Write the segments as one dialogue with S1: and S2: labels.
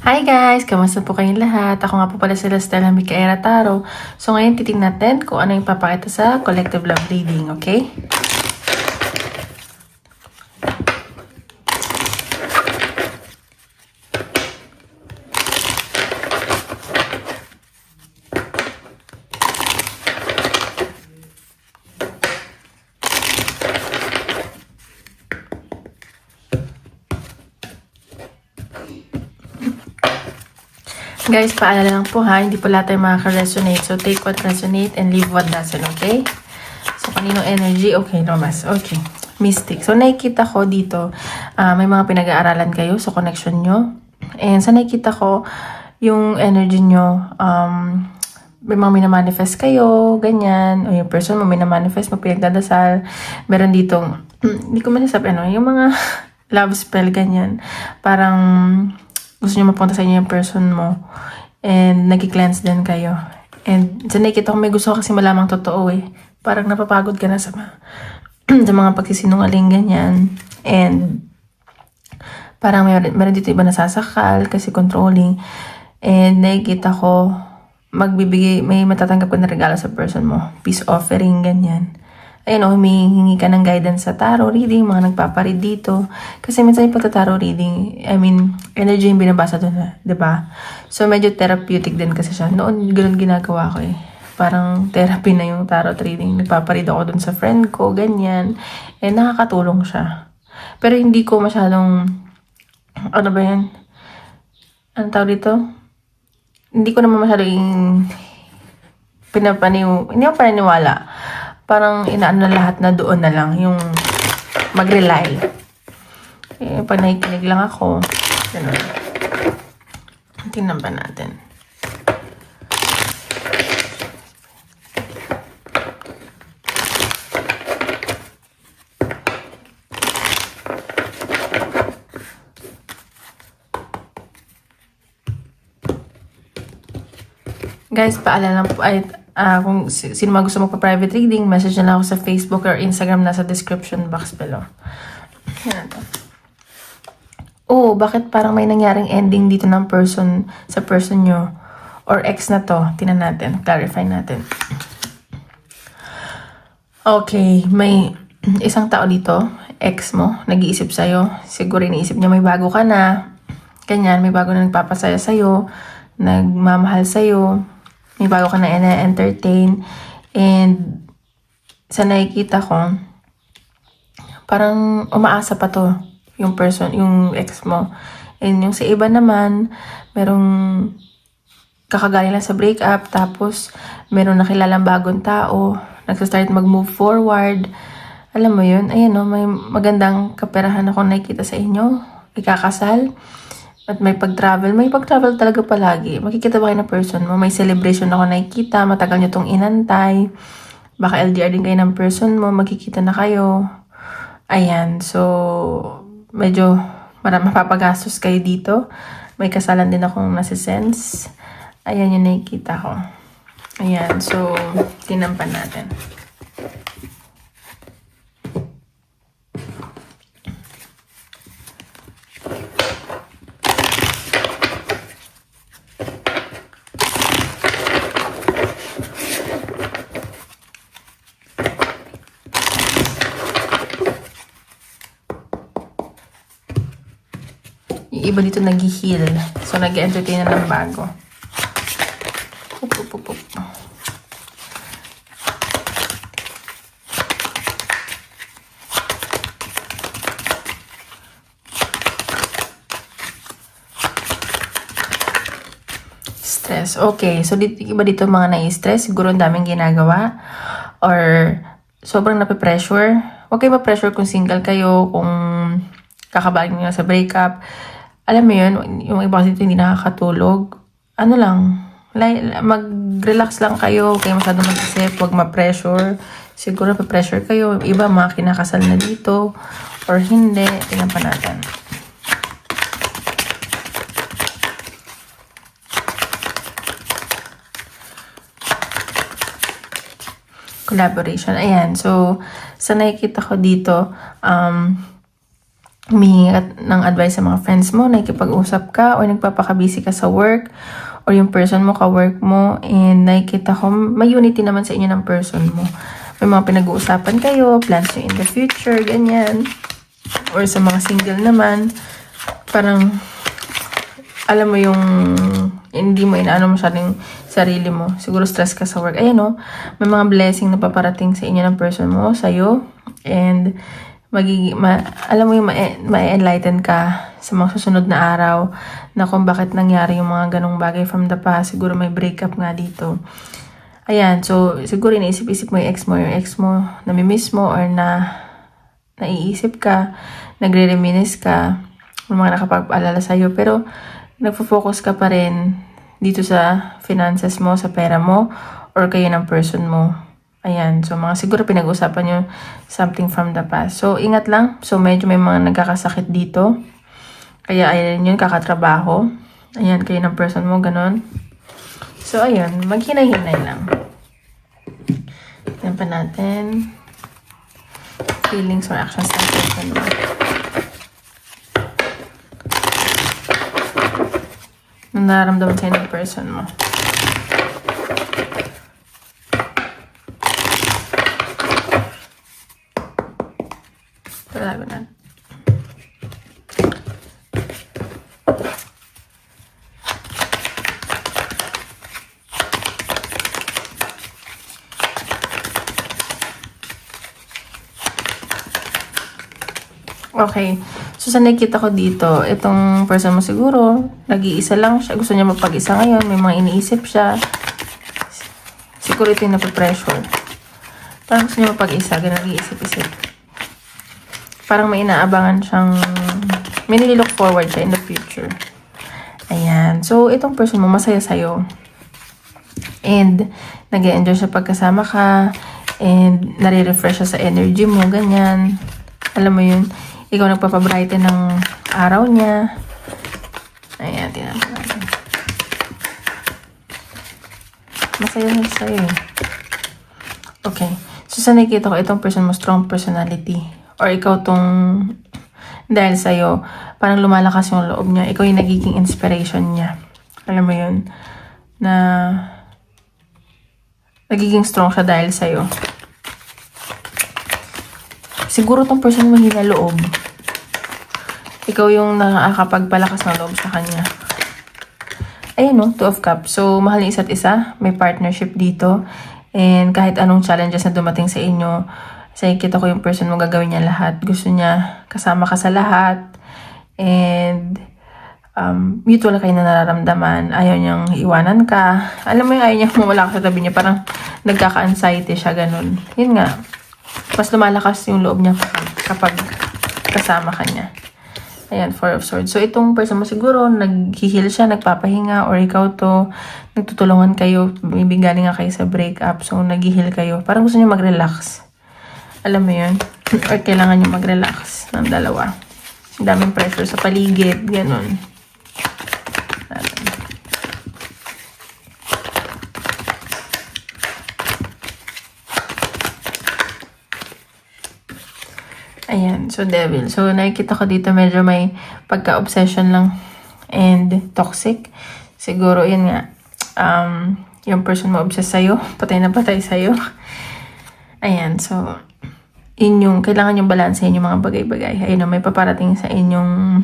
S1: Hi guys! Kamusta po kayong lahat? Ako nga po pala si Stella Micaela Taro. So ngayon titingnan natin kung ano yung papakita sa collective love reading, okay? Guys, paalala lang po ha, hindi po lahat tayo makaka-resonate. So, take what resonate and leave what doesn't, okay? So, kanino energy? Okay, Lomas. Okay. Mystic. So, nakikita ko dito, may mga pinag-aaralan kayo sa connection nyo. And sa nakikita ko, yung energy nyo, may mga minamanifest kayo, ganyan. O yung person mo minamanifest mo, pinagdadasal. Meron ditong, hindi ko masasabi, yung mga love spell, ganyan. Parang gusto nyo mapunta sa inyo yung person mo and nag-cleanse din kayo. And sa nakikita ko may gusto kasi malamang totoo eh. Parang napapagod ka na sa mga pagsisinungaling ganyan. And parang meron dito iba nasasakal kasi controlling. And nakikita ko may matatanggap ka na regalo sa person mo. Peace offering, ganyan. Ayun humihingi ka ng guidance sa tarot reading, mga nagpaparead dito. Kasi minsan yung pagta-tarot reading, energy yung binabasa doon, diba? So, medyo therapeutic din kasi siya. Noon, ganoon ginagawa ko eh. Parang therapy na yung tarot reading. Nagpaparead ako doon sa friend ko, ganyan. Eh, nakakatulong siya. Pero hindi ko masyadong, ano ba yan? Anong tawag dito? Hindi ko naman masyadong hindi ako paniniwala. Parang inaano na lahat na doon na lang, yung mag-rely. Eh, pag nakikinig lang ako, gano'n. Tingnan ba natin? Guys, paalala po ay kung sino man gusto magpa-private reading, message na lang ako sa Facebook or Instagram, nasa description box below. Yan to. Oh, bakit parang may nangyaring ending dito ng sa person nyo? Or ex na to? Tingnan natin. Clarify natin. Okay, may isang tao dito, ex mo, nag-iisip sa'yo. Siguro iniisip niya may bago ka na. Ganyan, may bago na nagpapasaya sa'yo, nagmamahal sa'yo. May bago ka na entertain. And sa nakikita ko, parang umaasa pa to yung person, yung ex mo. And yung sa iba naman, merong kakagaling lang sa breakup, tapos merong nakilalang bagong tao, nagsa-start mag-move forward. Alam mo yun, ayan may magandang kaperahan ako nakikita sa inyo. Ikakasal. At may pag-travel talaga palagi. Makikita ba kayo ng person mo? May celebration ako nakikita, matagal nyo tong inantay. Baka LDR din kayo ng person mo, magkikita na kayo. Ayan, so medyo mapapagastos kayo dito. May kasalan din akong nasisense. Ayan yung nakikita ko. Ayan, so tinampan natin. Yung iba dito nag-heal. So, nag-entertain na ng bago. Stress. Okay. So, iba dito mga nai-stress. Siguro ang daming ginagawa. Or, sobrang nape-pressure. Huwag kayo ma-pressure kung single kayo, kung kakabaling nyo sa breakup. Alam mo yun, yung iba dito hindi nakakatulog. Ano lang, mag-relax lang kayo. Huwag kayo masyadong mag-isip, huwag ma-pressure. Siguro pa-pressure kayo. Iba mga kinakasal na dito. Or hindi. Tingnan pa natin. Collaboration. Ayan. So, sa nakikita ko dito, humihingi ka ng advice sa mga friends mo, nakikipag-usap ka, or nagpapakabisi ka sa work, or yung person mo, ka-work mo, and nakikita ko, may unity naman sa inyo ng person mo. May mga pinag-uusapan kayo, plans nyo in the future, ganyan. Or sa mga single naman, parang, alam mo yung, hindi mo inaano masyadong sarili mo. Siguro stress ka sa work. Ayan o, may mga blessing na paparating sa inyo ng person mo, sa'yo. And, alam mo yung ma-enlighten ka sa mga susunod na araw na kung bakit nangyari yung mga ganong bagay from the past. Siguro may breakup nga dito. Ayan, so siguro iniisip-isip mo yung ex mo, namimiss mo, or naiisip ka, nagre-reminisce ka, yung mga nakapag-alala sa'yo, pero nagfo-focus ka pa rin dito sa finances mo, sa pera mo, or kayo ng person mo. Ayan, so mga siguro pinag-usapan nyo something from the past. So, ingat lang. So, medyo may mga nagkakasakit dito. Kaya, ayan yun, kakatrabaho. Ayan, kayo ng person mo, ganun. So, ayun, maghinay-hinay lang. Yan pa natin. Feelings or actions ng person mo. Nararamdaman sa'yo ng person mo. Talaga na. Okay. So, sa nakikita ko dito, itong person mo siguro, nag-iisa lang siya. Gusto niya mapag-isa ngayon. May mga iniisip siya. Siguro ito yung napapressure. Parang gusto niya mapag-isa. Ganun, nag-iisip-isip. Parang may inaabangan siyang, may nililook forward siya in the future. Ayan. So, itong person mo, masaya sa'yo. And, nag-e-enjoy siya pagkasama ka. And, nare-refresh siya sa energy mo. Ganyan. Alam mo yun. Ikaw nagpapabrighten ng araw niya. Ayan, tingnan natin. Masaya na sa'yo. Okay. So, sa nakikita ko, itong person mo, strong personality. Or ikaw tong, dahil sa'yo, parang lumalakas yung loob niya. Ikaw yung nagiging inspiration niya. Alam mo yun? Na, nagiging strong siya dahil sa'yo. Siguro tong person mo mahina loob. Ikaw yung nakakapagpalakas ng loob sa kanya. Ayan no, Two of Cups. So, mahal ni isa't isa. May partnership dito. And kahit anong challenges na dumating sa inyo, sa kita ko yung person mo gagawin niya lahat. Gusto niya kasama ka sa lahat. And mutual kayo na nararamdaman. Ayaw niyang iwanan ka. Alam mo yung ayaw niya mawala ka sa tabi niya. Parang nagkaka-anxiety siya, ganun. Yun nga. Mas lumalakas yung loob niya kapag kasama ka niya. Ayan, Four of Swords. So, itong person mo siguro, nag-heal siya, nagpapahinga, or ikaw to, nagtutulungan kayo, maybe galing nga kayo sa breakup, so nag-heal kayo. Parang gusto niyo mag-relax. Alam mo yun? Or kailangan niyo mag-relax ng dalawa. Daming pressure sa paligid, ganun. Ayan, so Devil. So, nakikita ko dito medyo may pagka-obsession lang and toxic. Siguro, yun nga, yung person mo obsessed sa'yo, patay na patay sa'yo. Ayan, so, inyong, kailangan yung balansehin yung mga bagay-bagay. Ayun, may paparating sa inyong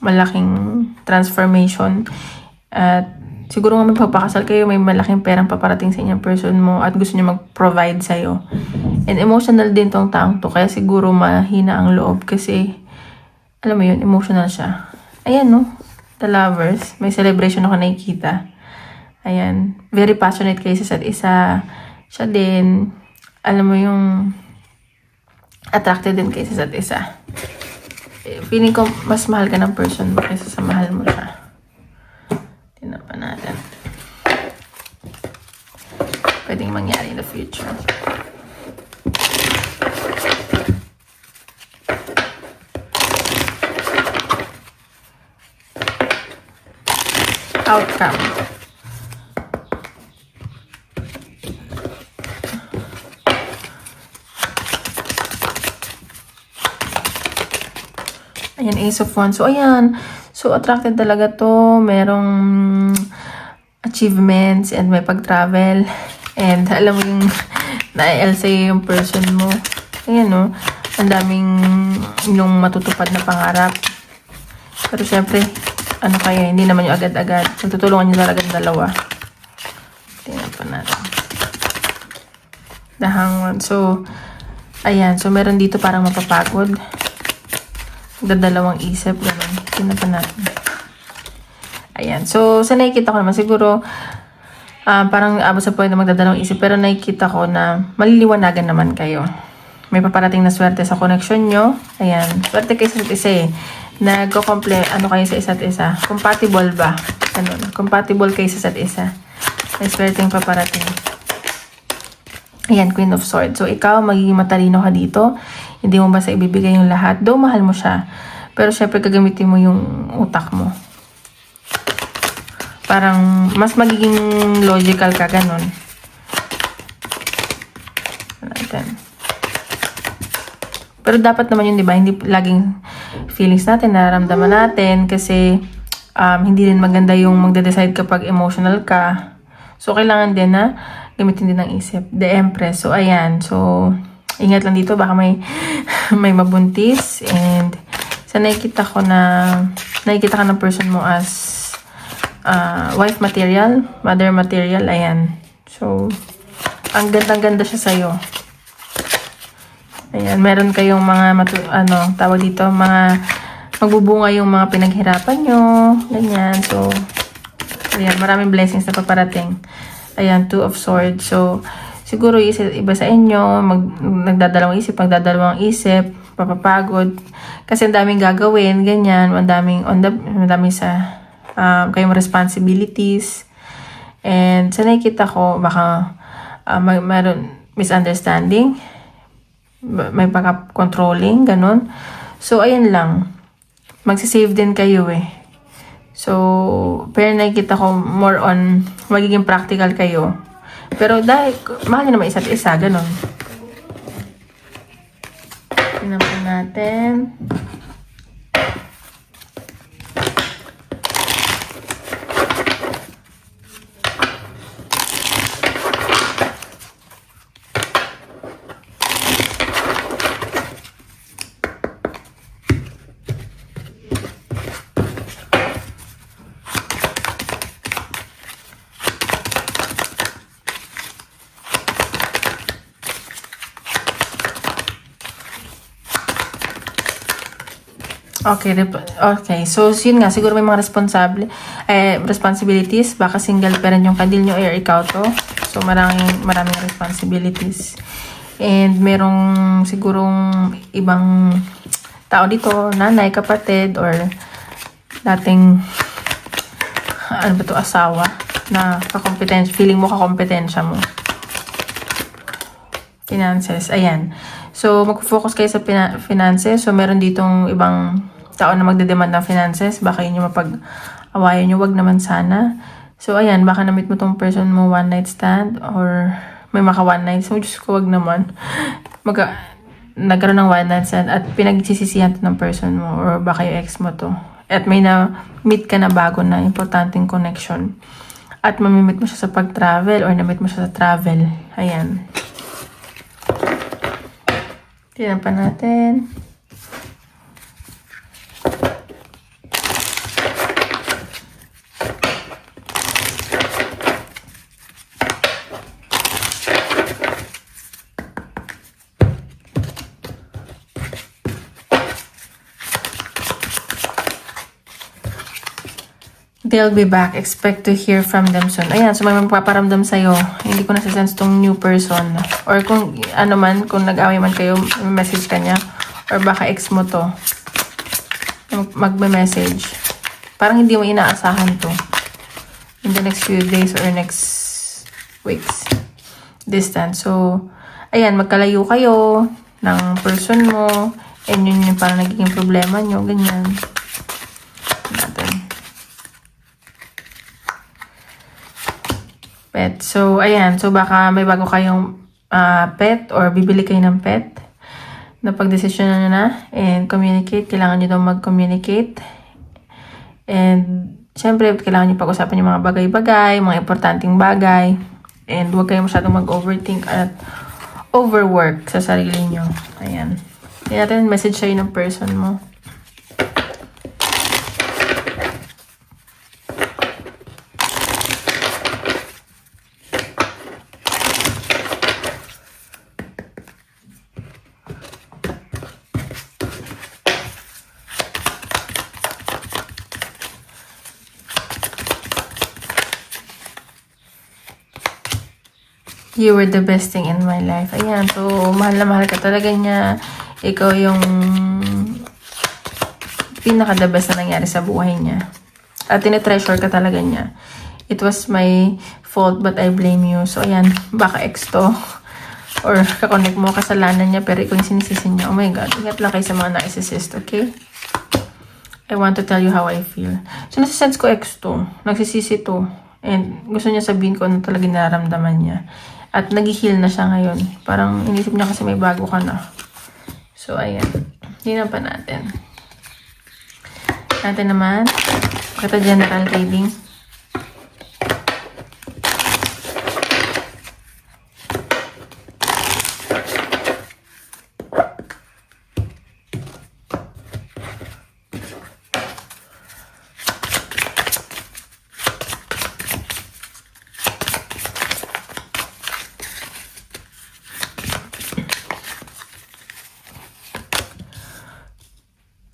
S1: malaking transformation. At siguro nga may papakasal kayo, may malaking perang paparating sa inyong person mo at gusto niyo mag-provide sa'yo. And emotional din tong taong to. Kaya siguro mahina ang loob kasi, alam mo yun, emotional siya. Ayan, no? The Lovers. May celebration ako nakikita. Ayan. Very passionate kayo sa isa't isa. Siya din, alam mo yung attracted din kayo sa isa't isa. Feeling ko, mas mahal ka ng person mo kaysa sa mahal mo siya. Tingnan pa natin. Pwedeng mangyari in the future. Outcome. Ayan, Ace of Wands. So, ayan. So, attracted talaga to. Merong achievements and may pag-travel. And alam mo yung na-Elsa yung person mo. Ayan, no? Ang daming yung matutupad na pangarap. Pero syempre, ano kaya, hindi naman yung agad-agad. Magtutulungan nyo talaga ang dalawa. Tingnan pa natin. The Hanged. So, ayan. So, meron dito parang mapapagod. Dadalawang isip. Ganun. Tingnan pa natin. Ayan. So, sa nakikita ko naman, siguro, parang abot sa point na magdadalawang isip. Pero nakikita ko na maliliwanagan naman kayo. May paparating na swerte sa connection nyo. Ayan. Swerte kayo sa isa't isa eh. Ano kayo sa isa't isa. Compatible ba? Ganun. Compatible kayo sa isa't isa. May swerteng paparating. Ayan, Queen of Swords. So, ikaw, magiging matalino ka dito. Hindi mo basta ibibigay yung lahat. Though, mahal mo siya. Pero, syempre, gagamitin mo yung utak mo. Parang, mas magiging logical ka, ganun. Natin. Pero, dapat naman yun, di ba? Hindi laging feelings natin, nararamdaman natin. Kasi, hindi rin maganda yung magde-decide kapag emotional ka. So, kailangan din na gamitin din ng isip. The Empress. So, ayan. So, ingat lang dito. Baka may mabuntis. And, sa nakikita ko ka ng person mo as wife material, mother material. Ayan. So, ang gandang-ganda siya sa'yo. Ayan. Meron kayong mga, tawag dito, mga magbubunga yung mga pinaghirapan nyo. Ganyan. So, ayan. Maraming blessings na paparating. Ayan, Two of Swords. So, siguro iba sa inyo, magdadalawang isip, papapagod. Kasi ang daming gagawin, ganyan, ang daming sa kayong responsibilities. And sa nakikita ko, baka mayroon misunderstanding, may pagka-controlling, ganun. So, ayan lang. Magsisave din kayo eh. So, pero nakikita ko more on magiging practical kayo. Pero dahil, mahal nyo naman isa't isa, ganun. Tingnan po natin. Okay. So, yun nga. Siguro may mga responsibilities. Baka single parent yung kadil nyo or ikaw to. So, maraming responsibilities. And merong sigurong ibang tao dito, nanay, kapatid, or dating, asawa, na feeling mo kakompetensya mo. Finances. Ayan. So, mag-focus kayo sa finances. So, meron ditong ibang tao na magdedemand ng finances. Baka yun yung mapag-awayan nyo. Wag naman sana. So, ayan. Baka na-meet mo tong person mo one night stand or may maka one night. So, Diyos ko, wag naman. Nagkaroon ng one night stand at pinagsisisihan to ng person mo or baka yung ex mo to. At may na-meet ka na bago na importanteng connection. At mamimit mo siya sa pag-travel or na-meet mo siya sa travel. Ayan. Tingnan pa natin. They'll be back. Expect to hear from them soon. Ayan, so may magpaparamdam sa'yo. Hindi ko nasisense tong new person. Or kung kung nag-away man kayo, message ka niya. Or baka ex mo to. Magme-message. Parang hindi mo inaasahan to. In the next few days or next weeks. Distance. So, ayan, magkalayo kayo ng person mo. And yun yung parang nagiging problema nyo. Ganyan. Pet. So, ayan. So, baka may bago kayong pet or bibili kayo ng pet napag-desisyon nyo na and communicate. Kailangan nyo daw mag-communicate. And syempre, kailangan nyo pag-usapan yung mga bagay-bagay, mga importanteng bagay. And huwag kayo masyadong mag-overthink at overwork sa sarili nyo. Ayan. Kaya natin message sa'yo ng person mo. You were the best thing in my life. Ayan. So, mahal na mahal ka talaga niya. Ikaw yung pinaka-the best na nangyari sa buhay niya. At tinetreasure ka talaga niya. It was my fault but I blame you. So, ayan. Baka ex to. Or kakonect mo, kasalanan niya pero ikaw yung sinisisi niya. Oh my God. Ingat lang kayo sa mga narcissist, okay? I want to tell you how I feel. So, nasisense ko ex to. Nagsisisi to. And gusto niya sabihin ko ano talaga nararamdaman niya. At nag-heal na siya ngayon. Parang inisip niya kasi may bago ka na. So, ayan. Tingnan pa natin. Natin naman. Ito general reading.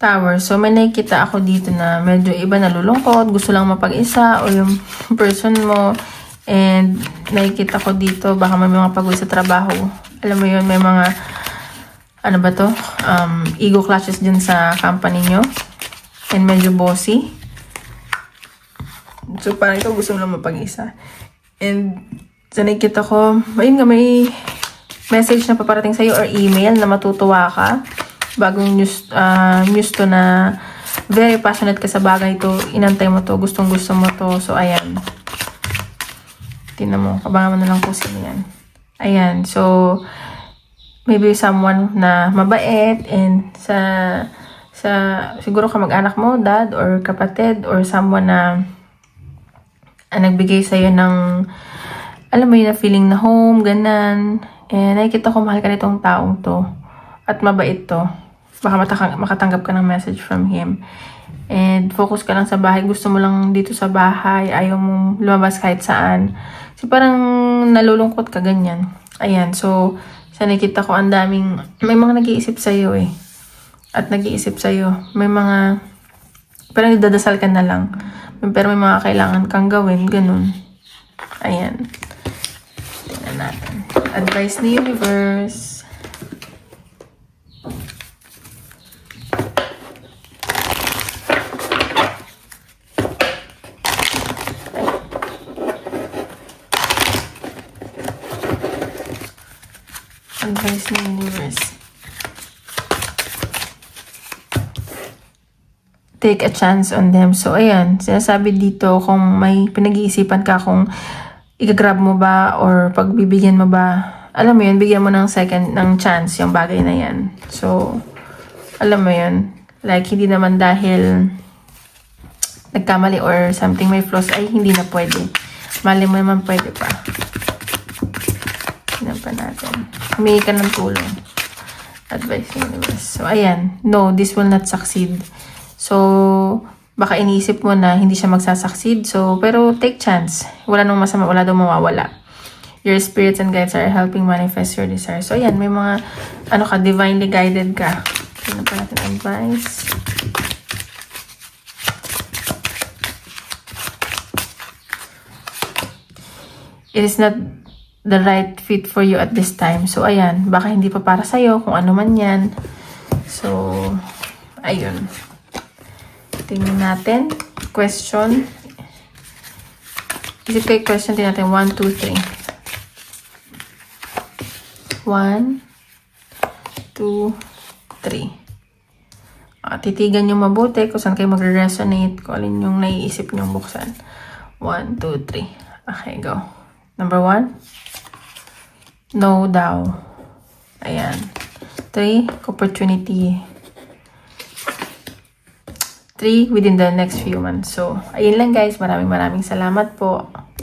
S1: Tower. So, may nakikita ako dito na medyo iba nalulungkot, gusto lang mapag-isa, o yung person mo. And, nakikita ko dito, baka may mga pagod sa trabaho. Alam mo yun, may mga, ano ba to? Ego clashes dyan sa company nyo. And medyo bossy. So, parang ito gusto mo lang mapag-isa. And, so nakikita ko, ayun nga, may message na paparating sa'yo or email na matutuwa ka. Bagong news to na very passionate ka sa bagay to, inantay mo to, gustong gusto mo to. So, ayan. Tingnan mo, abangan mo na lang kung sino yan. Ayan, so, maybe someone na mabait and siguro kamag-anak mo, dad or kapatid or someone na nagbigay sa'yo ng, alam mo yun, na feeling na home, ganan. And nakikita ko mahal ka nitong taong to. At mabait to. Baka makatanggap ka ng message from him. And focus ka lang sa bahay. Gusto mo lang dito sa bahay. Ayaw mong lumabas kahit saan. Kasi parang nalulungkot ka ganyan. Ayan. So, sa nakita ko ang daming, may mga nag-iisip sa'yo eh. At nag-iisip sa'yo. May mga, parang dadasal ka na lang. Pero may mga kailangan kang gawin. Ganun. Ayan. Tingnan natin. Advice ni Universe. Advice ni Universe. Take a chance on them. So, ayan. Sinasabi dito kung may pinag-iisipan ka kung i-grab mo ba or pagbibigyan mo ba. Alam mo yun, bigyan mo ng chance yung bagay na yan. So, alam mo yun. Like, hindi naman dahil nagkamali or something may flaws, ay hindi na pwede. Mali mo naman pwede pa. Tignan pa natin. Humingi ka ng tulong. Advice Universe. So, ayan. No, this will not succeed. So, baka iniisip mo na hindi siya magsasucceed. So, pero take chance. Wala nang masama. Wala daw mawawala. Your spirits and guides are helping manifest your desire. So, ayan. May mga, divinely guided ka. Tignan pa natin advice. It is not the right fit for you at this time. So, ayan. Baka hindi pa para sa'yo, kung ano man yan. So, ayun. Tingnan natin. Question. Isip kayo question. Tingnan natin. 1, 2, 3. 1, 2, 3. Titigan nyo mabuti kung saan kayo magre-resonate, kung alin yung naiisip nyo buksan. 1, 2, 3. Okay, go. Number 1. No daw. Ayan. 3, opportunity. 3 within the next few months. So, ayun lang guys. Maraming salamat po.